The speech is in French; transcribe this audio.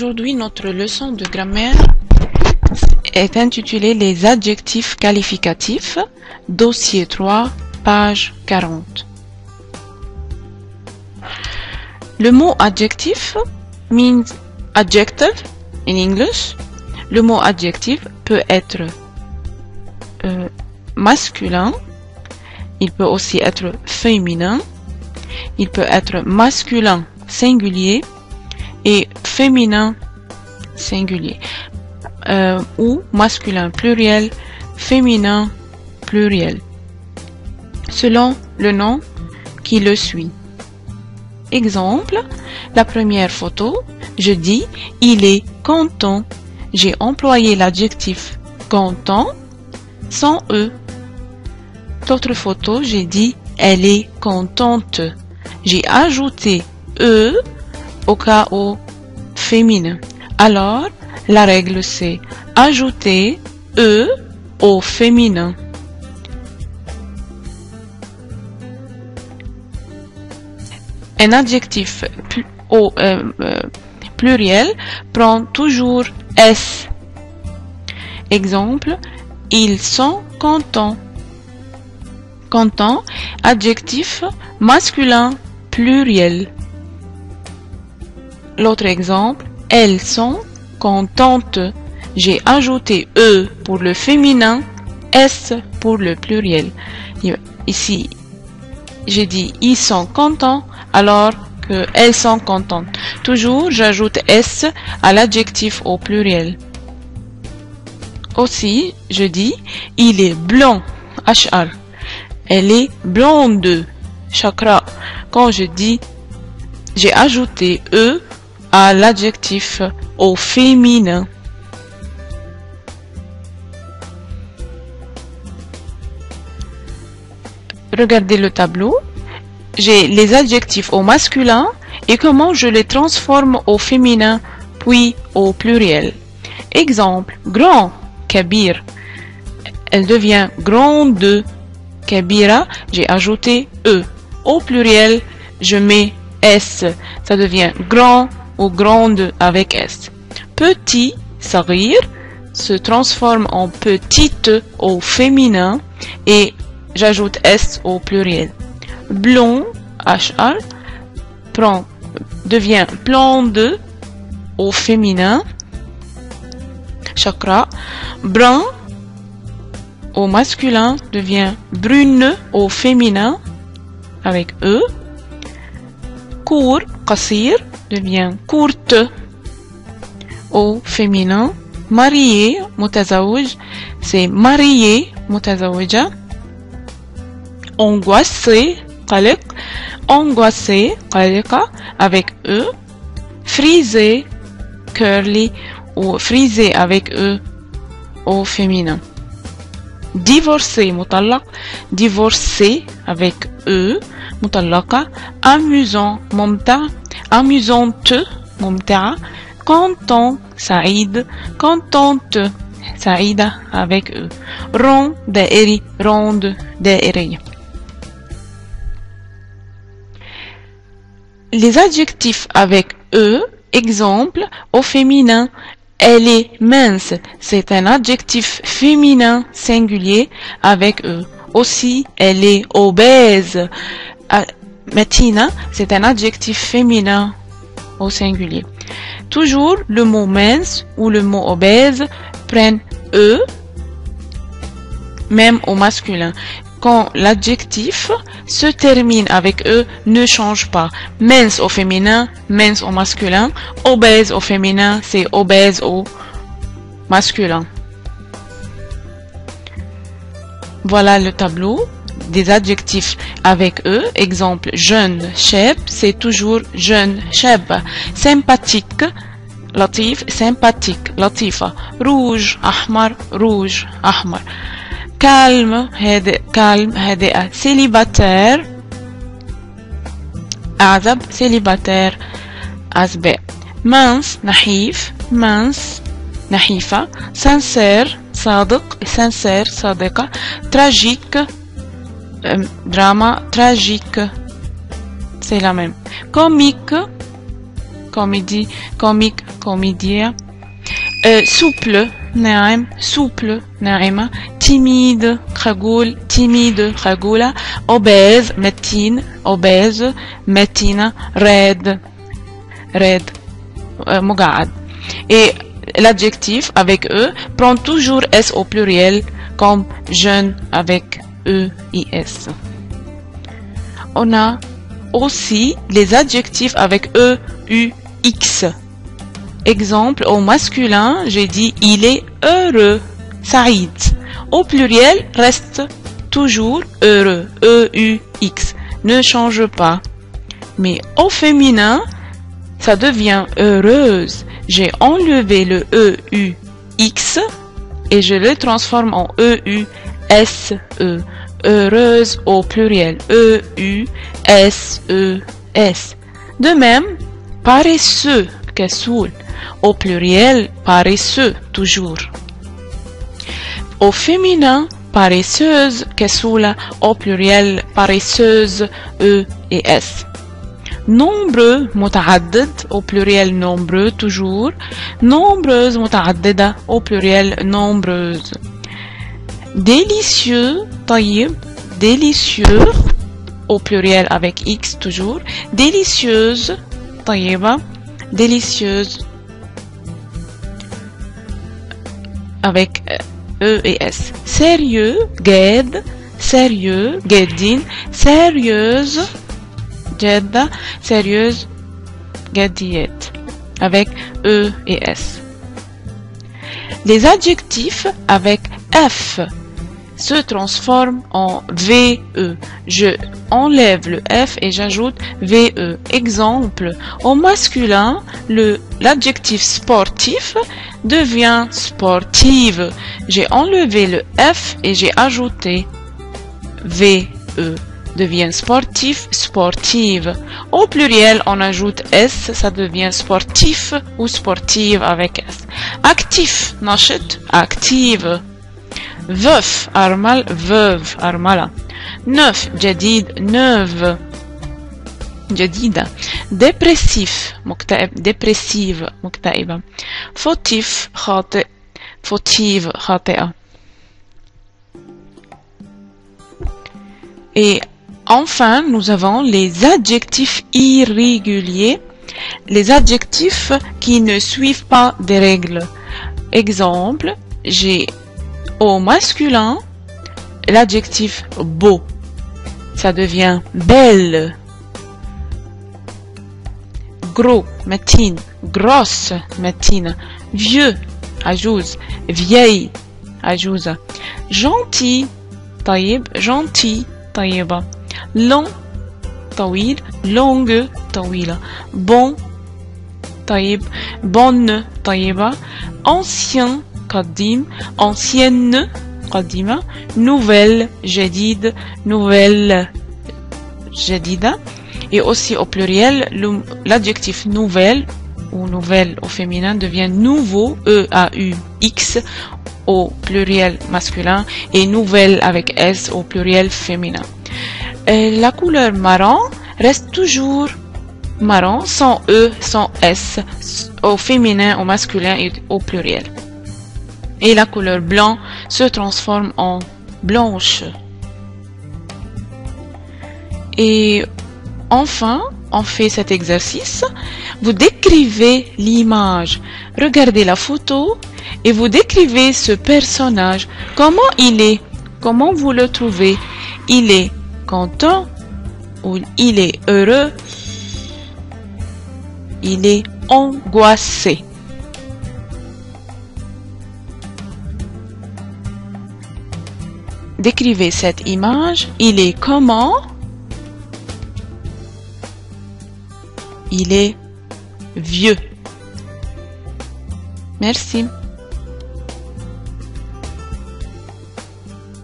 Aujourd'hui, notre leçon de grammaire est intitulée Les adjectifs qualificatifs, dossier 3, page 40. Le mot adjectif means adjective in English. Le mot adjectif peut être masculin, il peut aussi être féminin, il peut être masculin singulier et féminin singulier, ou masculin pluriel, féminin pluriel, selon le nom qui le suit. Exemple, la première photo, je dis « il est content ». J'ai employé l'adjectif « content » sans « e ». L'autre photo, j'ai dit « elle est contente ». J'ai ajouté « e » au cas où féminin. Alors, la règle c'est ajouter « e » au féminin. Un adjectif au pluriel prend toujours S. Exemple, ils sont contents. Content, adjectif masculin pluriel. L'autre exemple, elles sont contentes. J'ai ajouté E pour le féminin, S pour le pluriel. Ici, j'ai dit ils sont contents alors que elles sont contentes. Toujours, j'ajoute S à l'adjectif au pluriel. Aussi, je dis il est blanc, HR. Elle est blonde, Chakra. Quand je dis, j'ai ajouté E à l'adjectif au féminin. Regardez le tableau. J'ai les adjectifs au masculin et comment je les transforme au féminin puis au pluriel. Exemple, grand, kabir. Elle devient grande, kabira. J'ai ajouté E. Au pluriel, je mets S. Ça devient grand ou grande avec S. Petit, saghir, se transforme en petite au féminin et j'ajoute S au pluriel. Blond, HR, devient blonde au féminin. Chakra. Brun au masculin devient brune au féminin avec E. Court, qasir, devient courte au féminin. Marié, mutazawij, c'est marié, mutazawija. Angoissé, qaliq, angoissé, qaliqa, avec E. Frisé, curly, ou frisé avec E au féminin. Divorcé, mutallaq, divorcé avec E, mutallaqa. Amusant, mumta, amusante, mumta'a. Content, saïd, contente, saïda avec E. Rond, dairi, ronde, dairi. Les adjectifs avec E, exemple, au féminin, elle est mince, c'est un adjectif féminin singulier avec E. Aussi, elle est obèse. Matina, c'est un adjectif féminin au singulier. Toujours, le mot mince ou le mot obèse prennent E, même au masculin. Quand l'adjectif se termine avec E, ne change pas. Mince au féminin, mince au masculin. Obèse au féminin, c'est obèse au masculin. Voilà le tableau des adjectifs avec E. Exemple, jeune, cheb, c'est toujours jeune, cheb. Sympathique, latif, sympathique, latifa. Rouge, ahmar, rouge, ahmar. Calme, calme, هادئة. Célibataire, أعزب, célibataire, أزباء. Mince, نحيف, mince, نحيفة. Sincère, صادق, sincère, صادقة. Tragique, drama, tragique, c'est la même. Comique, comédie, comique, comédien. Souple, ناعم, souple, ناعمة. Timide, خجول, timide, خجولة. Obèse, متين, obèse, متينة. Raide, raide, مقعد. Et l'adjectif avec E prend toujours S au pluriel, comme jeune avec E et S. On a aussi les adjectifs avec E, U, X. Exemple, au masculin, j'ai dit il est heureux, Saïd. Au pluriel, reste toujours heureux, E, U, X. Ne change pas. Mais au féminin, ça devient heureuse. J'ai enlevé le E, U, X et je le transforme en E, U, S, E. Heureuse au pluriel, E, U, S, E, S. De même, paresseux, كسول. Au pluriel, paresseux, toujours. Au féminin, paresseuse, كسولة. Au pluriel, paresseuse, E et S. Nombreux, متعدد. Au pluriel, nombreux, toujours. Nombreuse, متعددة. Au pluriel, nombreuse. Délicieux, طيب. Délicieux, au pluriel avec X, toujours. Délicieuse, طيبة. Délicieuse, avec E et S. Sérieux, جاد. Sérieux, جادين. Sérieuse, جادة. Sérieuse, جاديات, avec E et S. Les adjectifs avec F se transforment en VE. Je enlève le F et j'ajoute VE. Exemple, au masculin, l'adjectif sportif devient sportive. J'ai enlevé le F et j'ai ajouté VE. Devient sportif, sportive. Au pluriel, on ajoute S, ça devient sportif ou sportive avec S. Actif, نشط, active. Veuf, armal, veuve, armala. Neuf, جديد, neuve, جديدة. Dépressif, مكتئب, dépressive, مكتئبة. Fautif, خاطئ, fautive, خاطئة. Et enfin, nous avons les adjectifs irréguliers, les adjectifs qui ne suivent pas des règles. Exemple, j'ai au masculin l'adjectif beau, ça devient belle. Gros, matine, grosse, matine. Vieux, ajouz, vieille, ajouza. Gentil, طيب, gentil, طيبة. Long, طويل, longue, طويلة. Bon, طيب, bonne, طيبة. Ancien, قديم, ancienne, قديمة. Nouvelle, جديد, nouvelle, جديدة. Et aussi au pluriel, l'adjectif nouvelle ou nouvelle au féminin devient nouveau, E-A-U-X au pluriel masculin et nouvelle avec S au pluriel féminin. La couleur marron reste toujours marron sans E, sans S au féminin, au masculin et au pluriel. Et la couleur blanc se transforme en blanche. Et enfin, on fait cet exercice. Vous décrivez l'image. Regardez la photo et vous décrivez ce personnage. Comment il est? Comment vous le trouvez? Il est content ou il est heureux? Il est angoissé. Décrivez cette image. Il est comment? Il est vieux. Merci.